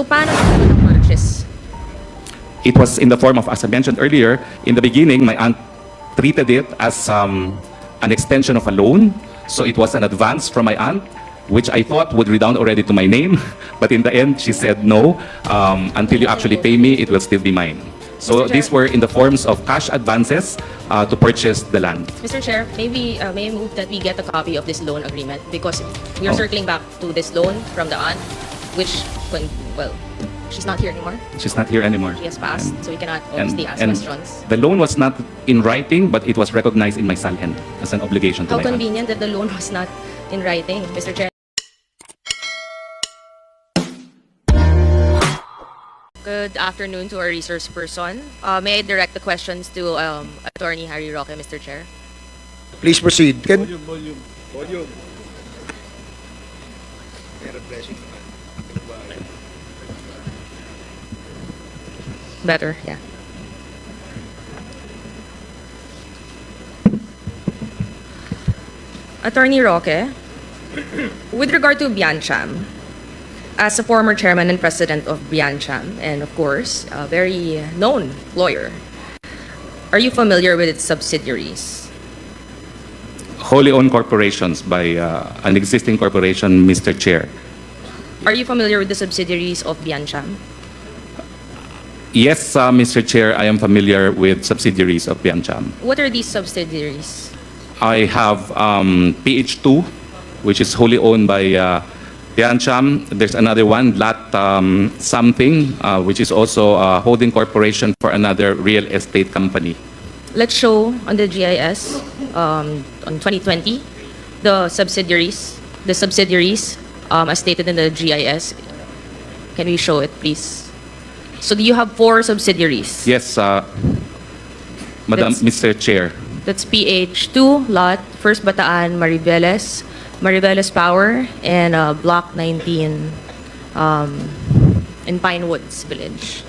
So paano nagkaroon ng purchase? It was in the form of, as I mentioned earlier, in the beginning, my aunt treated it as an extension of a loan. So it was an advance from my aunt, which I thought would redound already to my name. But in the end, she said, no, until you actually pay me, it will still be mine. So these were in the forms of cash advances to purchase the land. Mr. Chair, may I move that we get a copy of this loan agreement because we are circling back to this loan from the aunt, which, well, she's not here anymore. She's not here anymore. She has passed, so we cannot obviously ask questions. The loan was not in writing, but it was recognized in my salend as an obligation to How my aunt. convenient that the loan was not in writing, Mr. Chair. Good afternoon to our resource person. May I direct the questions to Attorney Harry Roque, Mr. Chair? Please proceed. Volume. Better, yeah. Attorney Roque, with regard to Biancham, as a former chairman and president of Biancham, and of course, a very known lawyer, are you familiar with its subsidiaries? Wholly owned corporations by an existing corporation, Mr. Chair. Are you familiar with the subsidiaries of Biancham? Yes, Mr. Chair, I am familiar with subsidiaries of Biancham. What are these subsidiaries? I have PH2, which is wholly owned by Biancham. There's another one, Lat something, which is also a holding corporation for another real estate company. Let's show on the GIS on 2020 the subsidiaries as stated in the GIS. Can we show it, please? So do you have 4 subsidiaries? Yes, Madam, Mr. Chair. That's PH2, Lot, First Bataan, Mariveles Power, and Block 19 in Pinewoods Village.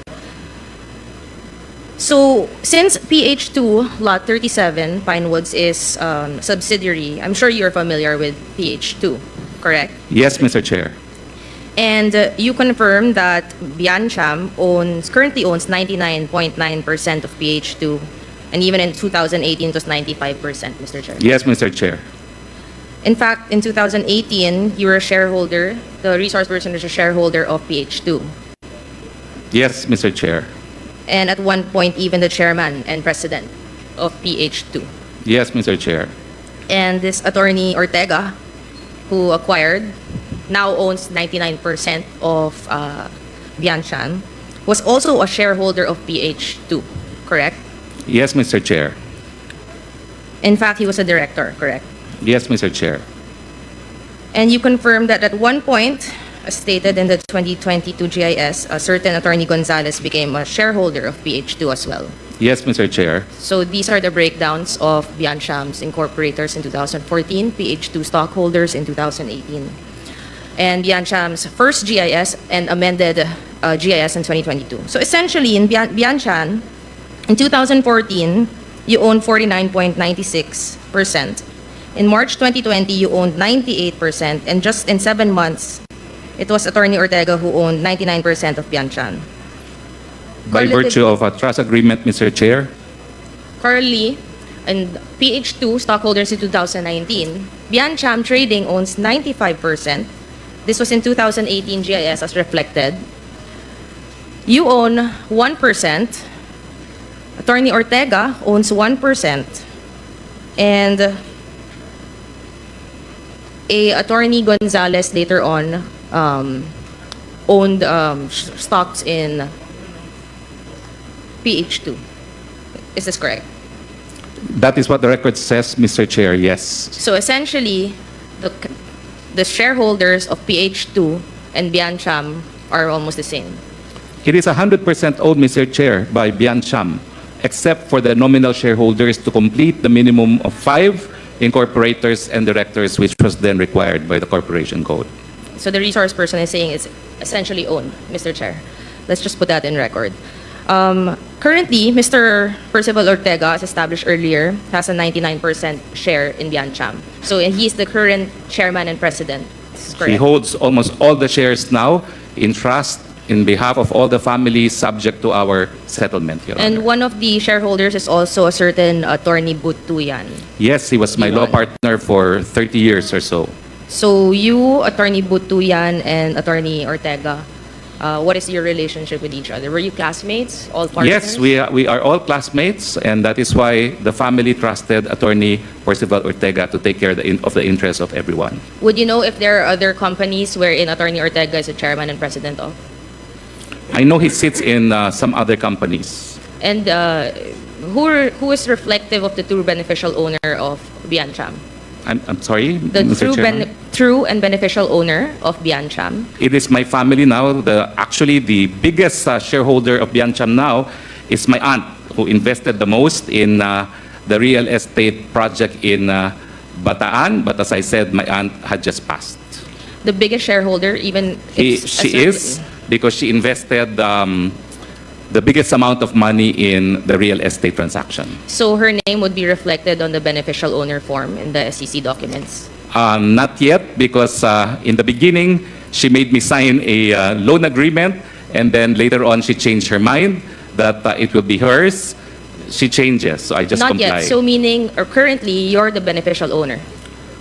So, since PH2, Lot 37, Pinewoods is subsidiary, I'm sure you're familiar with PH2, correct? Yes, Mr. Chair. And you confirm that Biancham currently owns 99.9% of PH2, and even in 2018 it was 95%, Mr. Chair. Yes, Mr. Chair. In fact, in 2018, you were a shareholder, the resource person was a shareholder of PH2. Yes, Mr. Chair. And at one point, even the chairman and president of PH2. Yes, Mr. Chair. And this attorney Ortega, who acquired, now owns 99% of Biancham, was also a shareholder of PH2, correct? Yes, Mr. Chair. In fact, he was a director, correct? Yes, Mr. Chair. And you confirmed that at one point, as stated in the 2022 GIS, a certain attorney Gonzalez became a shareholder of PH2 as well. Yes, Mr. Chair. So these are the breakdowns of Biancham's incorporators in 2014, PH2 stockholders in 2018, and Biancham's first GIS and amended GIS in 2022. So essentially, in Biancham, in 2014, you owned 49.96%. In March 2020, you owned 98%, and just in 7 months, it was Attorney Ortega who owned 99% of Biancham. By virtue of a trust agreement, Mr. Chair. Currently, and PH2 stockholders in 2019, Biancham Trading owns 95%. This was in 2018 GIS as reflected. You own 1%. Attorney Ortega owns 1%. And Attorney Gonzalez later on owned stocks in PH2. Is this correct? That is what the record says, Mr. Chair, yes. So essentially, the shareholders of PH2 and Biancham are almost the same. It is 100% owned, Mr. Chair, by Biancham, except for the nominal shareholders to complete the minimum of 5 incorporators and directors, which was then required by the Corporation Code. So the resource person is saying it's essentially owned, Mr. Chair. Let's just put that in record. Currently, Mr. Percival Ortega, as established earlier, has a 99% share in Biancham. So he's the current chairman and president. This is correct. He holds almost all the shares now in trust in behalf of all the families subject to our settlement, Your And Honor. one of the shareholders is also a certain Attorney Butuyan. Yes, he was my law partner for 30 years or so. So you, Attorney Butuyan, and Attorney Ortega, what is your relationship with each other? Were you classmates, all partners? Yes, we are all classmates, and that is why the family trusted Attorney Percival Ortega to take care of the interests of everyone. Would you know if there are other companies wherein Attorney Ortega is the chairman and president of? I know he sits in some other companies. And who is reflective of the true beneficial owner of Biancham? I'm sorry, The Mr. Chairman? true and beneficial owner of Biancham? It is my family now. Actually, the biggest shareholder of Biancham now is my aunt, who invested the most in the real estate project in Bataan. But as I said, my aunt had just passed. The biggest shareholder, even if She is, because she invested the biggest amount of money in the real estate transaction. So her name would be reflected on the beneficial owner form in the SEC documents. Not yet, because in the beginning, she made me sign a loan agreement, and then later on, she changed her mind that it will be hers. She changes, so I just Not comply. yet. So meaning, or currently, you're the beneficial owner.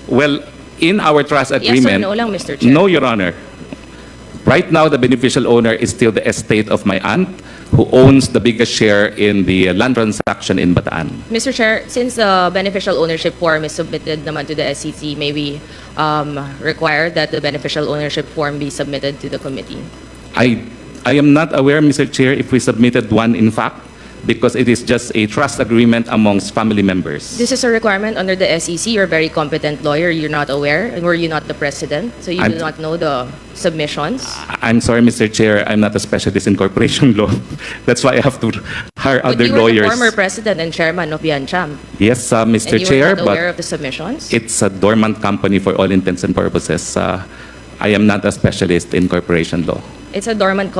Well, in our trust Yes or agreement... no lang, Mr. Chair? No, Your Honor. Right now, the beneficial owner is still the estate of my aunt, who owns the biggest share in the land transaction in Bataan. Mr. Chair, since the beneficial ownership form is submitted naman to the SEC, may we require that the beneficial ownership form be submitted to the committee? I am not aware, Mr. Chair, if we submitted one in fact, because it is just a trust agreement amongst family members. This is a requirement under the SEC. You're a very competent lawyer. You're not aware, and were you not the president? So you do not know the submissions? I'm sorry, Mr. Chair, I'm not a specialist in corporation law. That's why I have to hire But other you were lawyers. the former president and chairman of Biancham. Yes, Mr. And you Chair, were not aware but of the submissions? it's a dormant company for all intents and purposes. I am not a specialist in corporation law. It's a dormant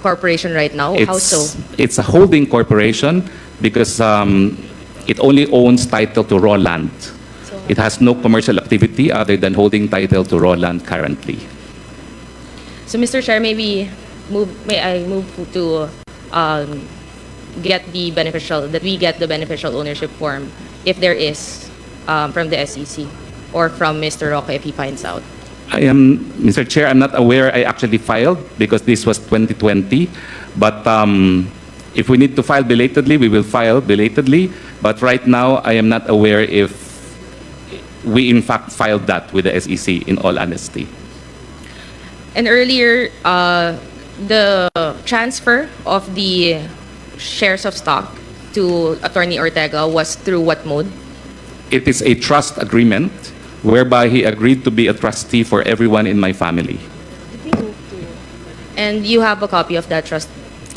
corporation right now. How so? It's a holding corporation because it only owns title to raw land. It has no commercial activity other than holding title to raw land currently. So, Mr. Chair, may I move to get the beneficial ownership form, if there is, from the SEC or from Mr. Roque if he finds out? Mr. Chair, I'm not aware I actually filed because this was 2020. But if we need to file belatedly, we will file belatedly. But right now, I am not aware if we in fact filed that with the SEC, in all honesty. And earlier, the transfer of the shares of stock to Attorney Ortega was through what mode? It is a trust agreement whereby he agreed to be a trustee for everyone in my family. And you have a copy of that trust?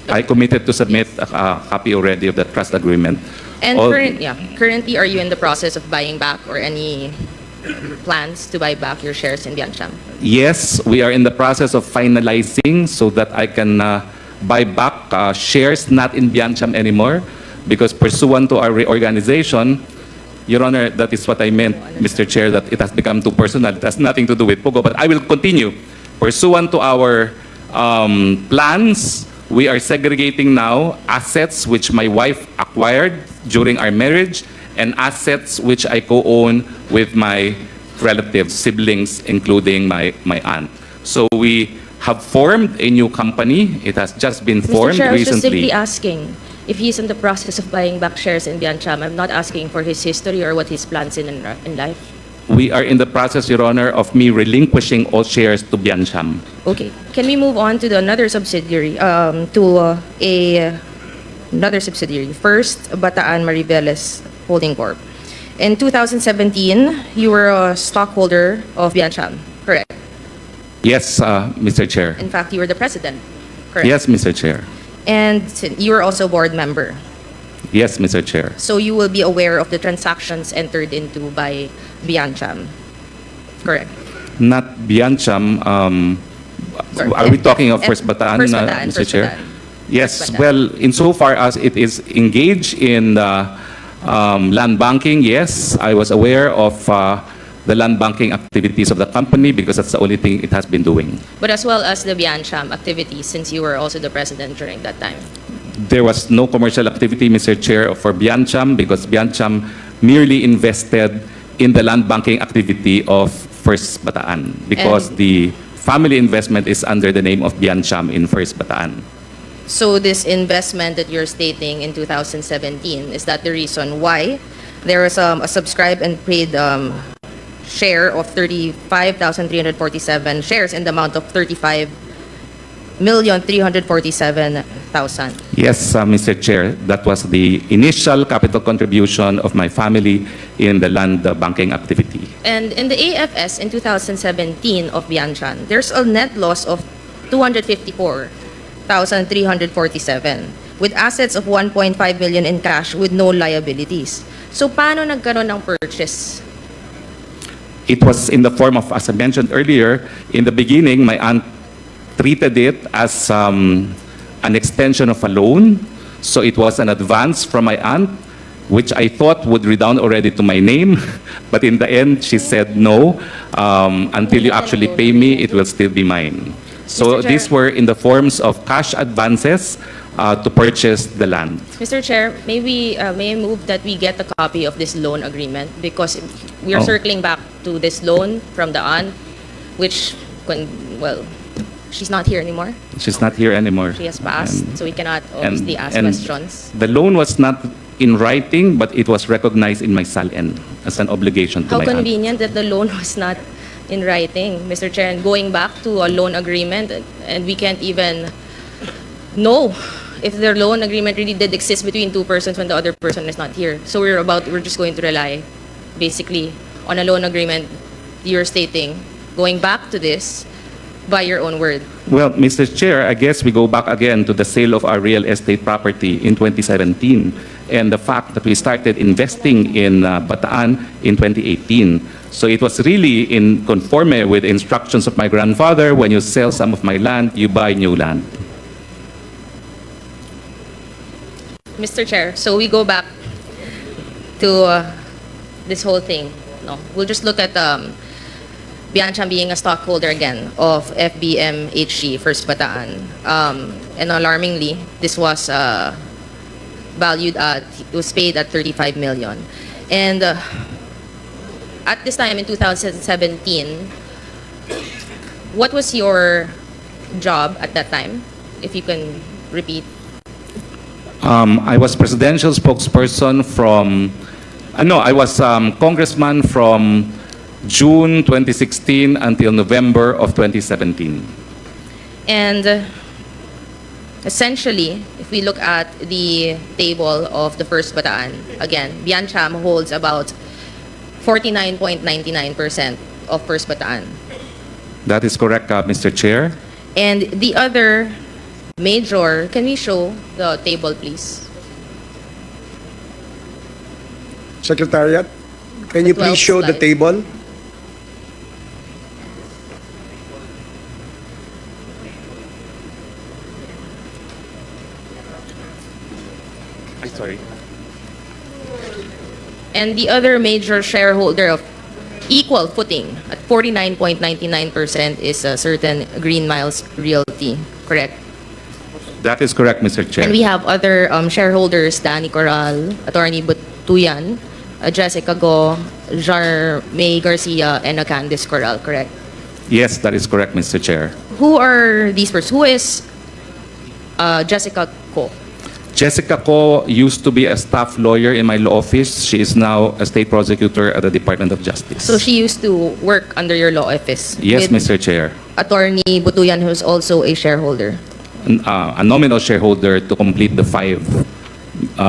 I committed to submit a copy already of the trust agreement. And All- currently, are you in the process of buying back or any plans to buy back your shares in Biancham? Yes, we are in the process of finalizing so that I can buy back shares not in Biancham anymore, because pursuant to our reorganization, Your Honor, that is what I meant, Mr. Chair, that it has become too personal. It has nothing to do with Pogo, but I will continue. Pursuant to our plans, we are segregating now assets which my wife acquired during our marriage and assets which I co-own with my relatives, siblings, including my aunt. So we have formed a new company. It has just been Mr. formed Chair, I was just simply recently. asking if he's in the process of buying back shares in Biancham. I'm not asking for his history or what his plans in life. We are in the process, Your Honor, of me relinquishing all shares to Biancham. Okay. Can we move on to another subsidiary, another subsidiary? First, Bataan Mariveles Holding Corp. In 2017, you were a stockholder of Biancham, correct? Yes, Mr. Chair. In fact, you were the president, correct? Yes, Mr. Chair. And you were also board member. Yes, Mr. Chair. So you will be aware of the transactions entered into by Biancham, correct? Not Biancham. Sorry. Are we talking of First Bataan, First Bataan, Mr. First Chair? Bataan. Yes, First Bataan. well, insofar as it is engaged in land banking, yes, I was aware of the land banking activities of the company because that's the only thing it has been doing. But as well as the Biancham activities, since you were also the president during that time. There was no commercial activity, Mr. Chair, for Biancham because Biancham merely invested in the land banking activity of First Bataan because And- the family investment is under the name of Biancham in First Bataan. So this investment that you're stating in 2017, is that the reason why there was a subscribed and paid share of 35,347 shares in the amount of 35,347,000? Yes, Mr. Chair, that was the initial capital contribution of my family in the land banking activity. And in the AFS in 2017 of Biancham, there's a net loss of 254,347 with assets of 1.5 million in cash with no liabilities. So paano nagkaroon ng purchase? It was in the form of, as I mentioned earlier, in the beginning, my aunt treated it as an extension of a loan. So it was an advance from my aunt, which I thought would redound already to my name. But in the end, she said, no, until you actually pay me, it will still be mine. So Mr. Chair. these were in the forms of cash advances to purchase the land. Mr. Chair, may I move that we get a copy of this loan agreement because we are Oh. circling back to this loan from the aunt, which, well, she's not here anymore. She's not here anymore. She has passed, And- so we cannot obviously ask and questions. The loan was not in writing, but it was recognized in my SALN as an obligation to How my aunt. convenient that the loan was not in writing, Mr. Chair, and going back to a loan agreement, and we can't even know if the loan agreement really did exist between two persons when the other person is not here. So we're just going to rely basically on a loan agreement you're stating, going back to this by your own word. Well, Mr. Chair, I guess we go back again to the sale of our real estate property in 2017 and the fact that we started investing in Bataan in 2018. So it was really in conforme with instructions of my grandfather, when you sell some of my land, you buy new land. Mr. Chair, so we go back to this whole thing. No, we'll just look at Biancham being a stockholder again of FBMHG, First Bataan. And alarmingly, this was valued at, it was paid at 35 million. And at this time in 2017, what was your job at that time? If you can repeat. I was presidential spokesperson from, I was congressman from June 2016 until November of 2017. And essentially, if we look at the table of the First Bataan, again, Biancham holds about 49.99% of First Bataan. That is correct, Mr. Chair. And the other major, can we show the table, please? Secretariat, can you 12 please show the slide. table? I'm sorry. And the other major shareholder of equal footing at 49.99% is a certain Green Miles Realty, correct? That is correct, Mr. Chair. And we have other shareholders, Danny Corral, Attorney Butuyan, Jessica Go, May Garcia, and Candice Corral, correct? Yes, that is correct, Mr. Chair. Who are these persons? Who is Jessica Go? Jessica Ko used to be a staff lawyer in my law office. She is now a state prosecutor at the Department of Justice. So she used to work under your law office? Yes, with Mr. Chair. Attorney Butuyan, who's also a shareholder. A nominal shareholder to complete the 5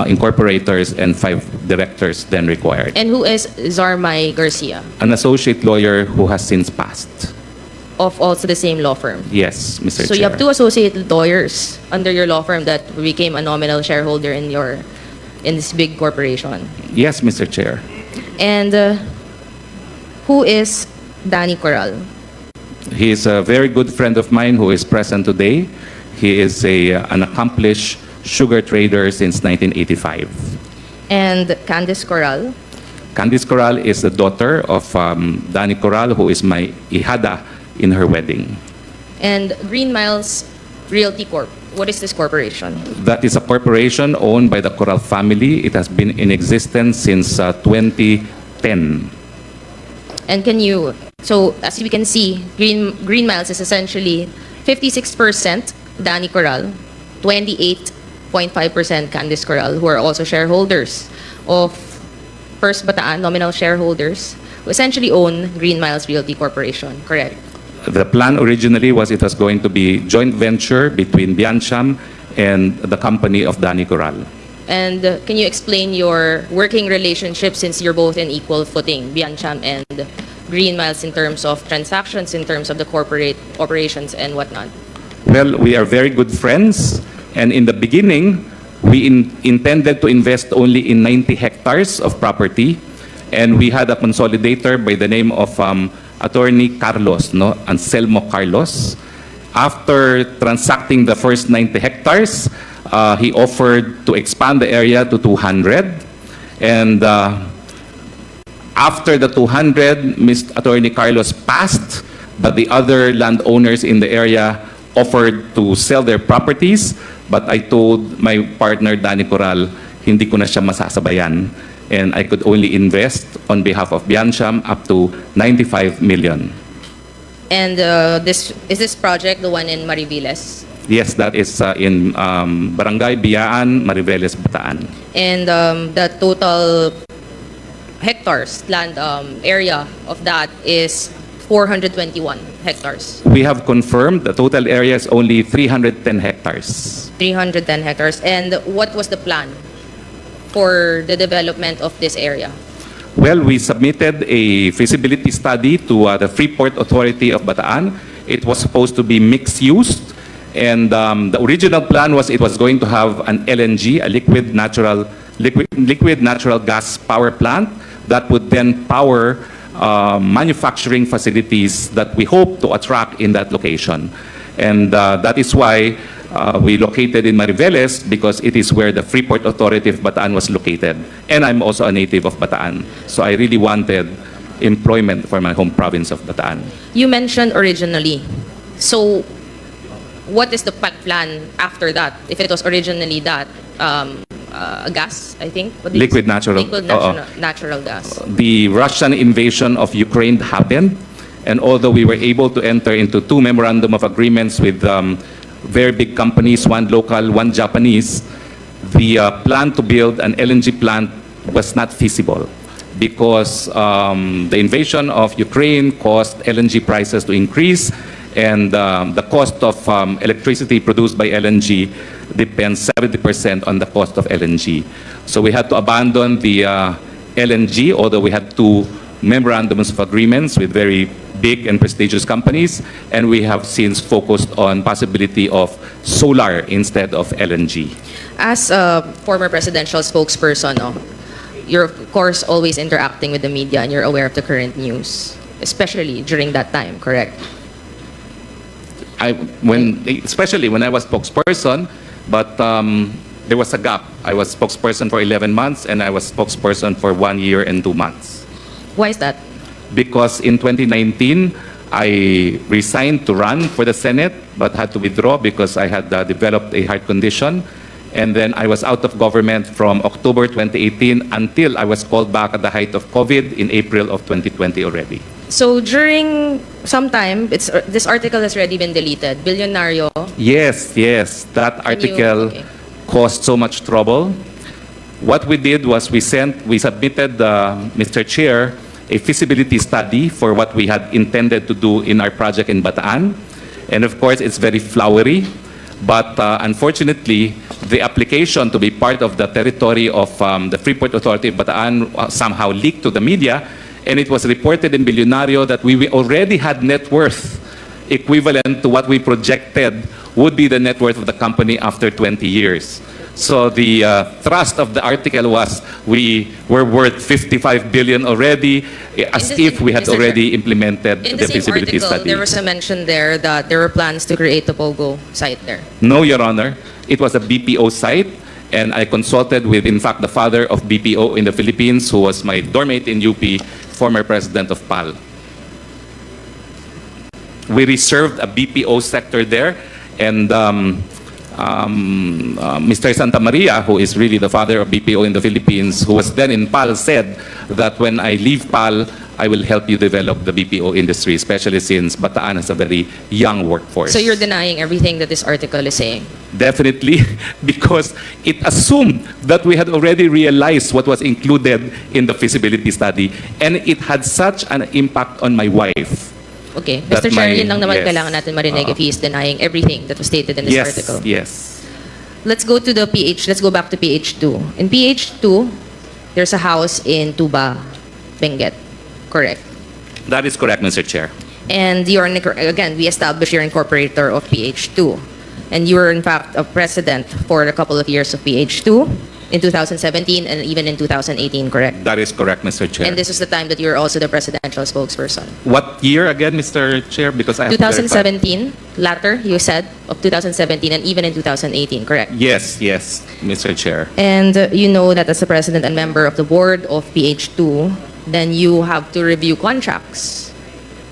incorporators and 5 directors then required. And who is Zarmay Garcia, An associate lawyer who has since passed. of also the same law firm? Yes, Mr. So Chair. you have 2 associate lawyers under your law firm that became a nominal shareholder in this big corporation. Yes, Mr. Chair. And who is Danny Corral? He is a very good friend of mine who is present today. He is an accomplished sugar trader since 1985. And Candice Corral? Candice Coral is the daughter of Danny Coral, who is my ihada in her wedding. And Green Miles Realty Corp. What is this corporation? That is a corporation owned by the Coral family. It has been in existence since 2010. And can you, so as we can see, Green Miles is essentially 56% Danny Coral, 28.5% Candice Coral, who are also shareholders of First Bataan, nominal shareholders, who essentially own Green Miles Realty Corporation, correct? The plan originally was it was going to be joint venture between Biancham and the company of Danny Coral. And can you explain your working relationship, since you're both in equal footing, Biancham and Green Miles, in terms of transactions, in terms of the corporate operations and whatnot? Well, we are very good friends, and in the beginning, we intended to invest only in 90 hectares of property, and we had a consolidator by the name of Attorney Carlos, no, Anselmo Carlos. After transacting the first 90 hectares, he offered to expand the area to 200. And after the 200, Mr. Attorney Carlos passed, but the other landowners in the area offered to sell their properties. But I told my partner, Danny Coral, hindi ko na siya masasabayan. And I could only invest on behalf of Biancham up to 95 million. And is this project the one in Mariveles? Yes, that is in Barangay Biaan, Mariveles, Bataan. And the total hectares, land area of that is 421 hectares. We have confirmed the total area is only 310 hectares. 310 hectares. And what was the plan for the development of this area? Well, we submitted a feasibility study to the Freeport Authority of Bataan. It was supposed to be mixed use, and the original plan was it was going to have an LNG, a liquid natural gas power plant that would then power manufacturing facilities that we hope to attract in that location. And that is why we located in Mariveles, because it is where the Freeport Authority of Bataan was located. And I'm also a native of Bataan. So I really wanted employment for my home province of Bataan. You mentioned originally. So what is the plan after that? If it was originally that, gas, I think? What did you Liquid say? natural. Liquid natural gas. The Russian invasion of Ukraine happened. And although we were able to enter into 2 memorandum of agreements with very big companies, one local, one Japanese, the plan to build an LNG plant was not feasible because the invasion of Ukraine caused LNG prices to increase, and the cost of electricity produced by LNG depends 70% on the cost of LNG. So we had to abandon the LNG, although we had 2 memorandums of agreements with very big and prestigious companies, and we have since focused on possibility of solar instead of LNG. As a former presidential spokesperson, you're of course always interacting with the media and you're aware of the current news, especially during that time, correct? Especially when I was spokesperson, but there was a gap. I was spokesperson for 11 months, and I was spokesperson for 1 year and 2 months. Why is that? Because in 2019, I resigned to run for the Senate, but had to withdraw because I had developed a heart condition. And then I was out of government from October 2018 until I was called back at the height of COVID in April of 2020 already. So during some time, this article has already been deleted. Billionario. Yes, that article caused so much trouble. What we did was we submitted, Mr. Chair, a feasibility study for what we had intended to do in our project in Bataan. And of course, it's very flowery. But unfortunately, the application to be part of the territory of the Freeport Authority of Bataan somehow leaked to the media. And it was reported in Billionario that we already had net worth equivalent to what we projected would be the net worth of the company after 20 years. So the thrust of the article was we were worth 55 billion already, as if we had already implemented the feasibility study. There was a mention there that there were plans to create a POGO site there. No, Your Honor. It was a BPO site, and I consulted with, in fact, the father of BPO in the Philippines, who was my doormate in UP, former president of PAL. We reserved a BPO sector there, and Mr. Santa Maria, who is really the father of BPO in the Philippines, who was then in PAL, said that when I leave PAL, I will help you develop the BPO industry, especially since Bataan has a very young workforce. So you're denying everything that this article is saying? Definitely, because it assumed that we had already realized what was included in the feasibility study, and it had such an impact on my wife. Okay. That Mr. Chair, my- yun lang naman yes. kailangan natin marinig if he is denying everything that was stated in this Yes, article. yes. Let's go to the PH. Let's go back to PH2. In PH2, there's a house in Tuba, Benguet. Correct. That is correct, Mr. Chair. And you're, again, we established you're incorporator of PH2. And you were, in fact, a president for a couple of years of PH2 in 2017 and even in 2018, correct? That is correct, Mr. Chair. And this was the time that you were also the presidential spokesperson. What year again, Mr. Chair? Because I have to verify. 2017, latter, you said, of 2017 and even in 2018, correct? Yes, yes, Mr. Chair. And you know that as a president and member of the board of PH2, then you have to review contracts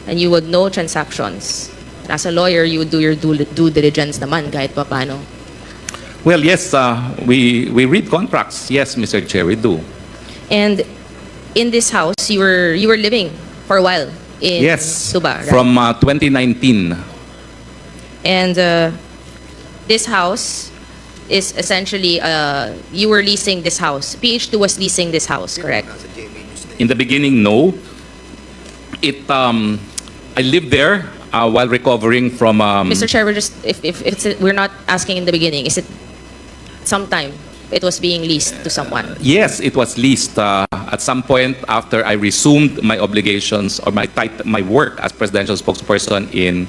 and you would know transactions. As a lawyer, you would do your due diligence naman kahit pa paano. Well, yes, we read contracts. Yes, Mr. Chair, we do. And in this house, you were living for a while in Yes, Tuba, right? from 2019. And this house is essentially, you were leasing this house. PH2 was leasing this house, correct? In the beginning, no. I lived there while recovering from. Mr. Chair, we're just, if it's, we're not asking in the beginning, is it sometime it was being leased to someone? Yes, it was leased at some point after I resumed my obligations or my work as presidential spokesperson in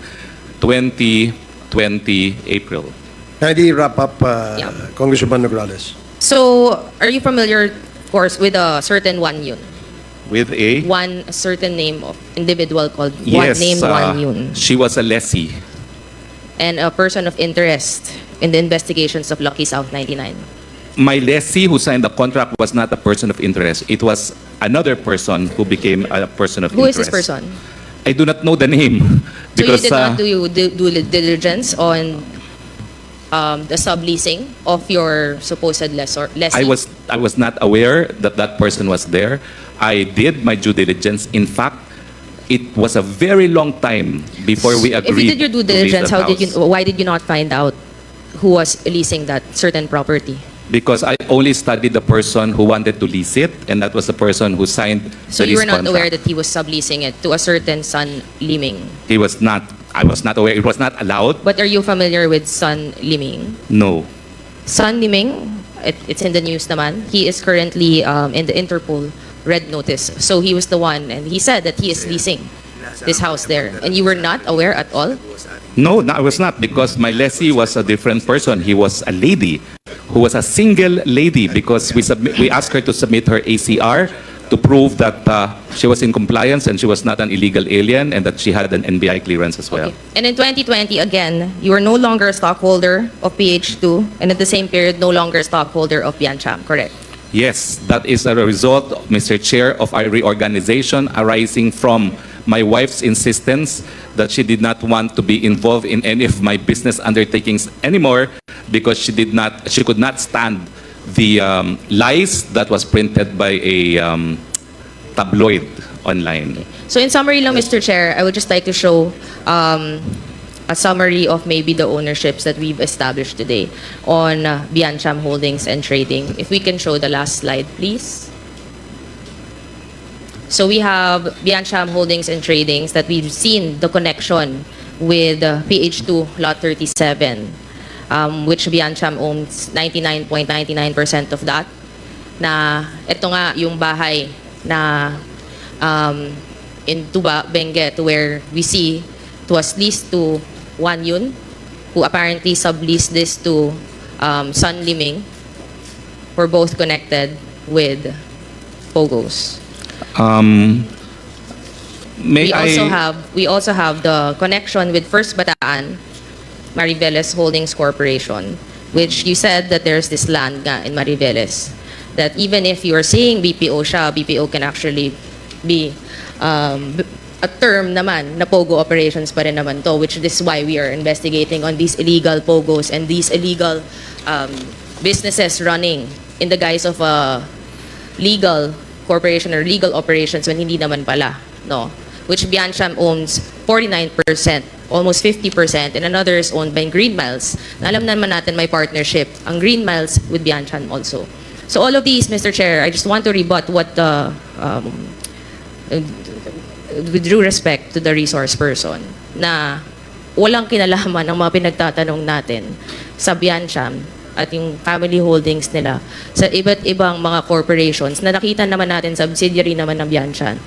2020 April. Kindly wrap up, Yeah. Congressman Nograles. So, are you familiar, of course, with a certain One Yun? With a One certain name of individual called yes, One Name One Yun, she was a lessee. and a person of interest in the investigations of Lucky South 99. My lessee who signed the contract was not a person of interest. It was another person who became a person of Who is interest. this person? I do not know the name. So you Because did not do due diligence on the subleasing of your supposed lessee? I was not aware that that person was there. I did my due diligence. In fact, it was a very long time before we agreed. If you did your due to lease diligence, that why did you not find out who was leasing that certain property? Because I only studied the person who wanted to lease it, and that was the person who signed So the you lease were not contract. aware that he was subleasing it to a certain Sun Liming. He was not. I was not aware. It was not allowed. But are you familiar with Sun Liming? No. Sun Liming, it's in the news naman. He is currently in the Interpol red notice. So he was the one, and he said that he is leasing this house there. And you were not aware at all? No, I was not, because my lessee was a different person. He was a lady who was a single lady, because we asked her to submit her ACR to prove that she was in compliance and she was not an illegal alien and that she had an NBI clearance as well. Okay. And in 2020, again, you were no longer a stockholder of PH2, and at the same period, no longer a stockholder of Biancham, correct? Yes, that is a result, Mr. Chair, of our reorganization arising from my wife's insistence that she did not want to be involved in any of my business undertakings anymore because she could not stand the lies that was printed by a tabloid online. So in summary lang, Mr. Chair, I would just like to show a summary of maybe the ownerships that we've established today on Biancham Holdings and Trading. If we can show the last slide, please. So we have Biancham Holdings and Tradings that we've seen the connection with PH2 Lot 37, which Biancham owns 99.99% of that. Na ito nga yung bahay na in Tuba, Benguet, where we see it was leased to Wan Yun, who apparently subleased this to Sun Liming. Were both connected with Pogos. We also have the connection with First Bataan, Mariveles Holdings Corporation, which you said that there's this land nga in Mariveles, that even if you are saying BPO siya, BPO can actually be a term naman na POGO operations pa rin naman to, which is why we are investigating on these illegal POGOs and these illegal businesses running in the guise of a legal corporation or legal operations when hindi naman pala, no? Which Biancham owns 49%, almost 50%, and another is owned by Green Miles. Na alam naman natin may partnership ang Green Miles with Biancham also. So all of these, Mr. Chair, I just want to rebut what with due respect to the resource person, na walang kinalaman ng mga pinagtatanong natin sa Biancham at yung family holdings nila sa iba't ibang mga corporations na nakita naman natin subsidiary naman ng Biancham.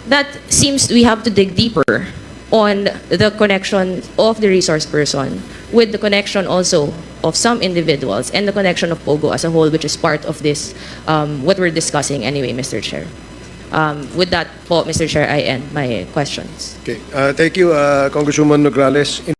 That seems we have to dig deeper on the connection of the resource person with the connection also of some individuals and the connection of POGO as a whole, which is part of this, what we're discussing anyway, Mr. Chair. With that po, Mr. Chair, I end my questions. Okay. Thank you, Congresswoman Nograles.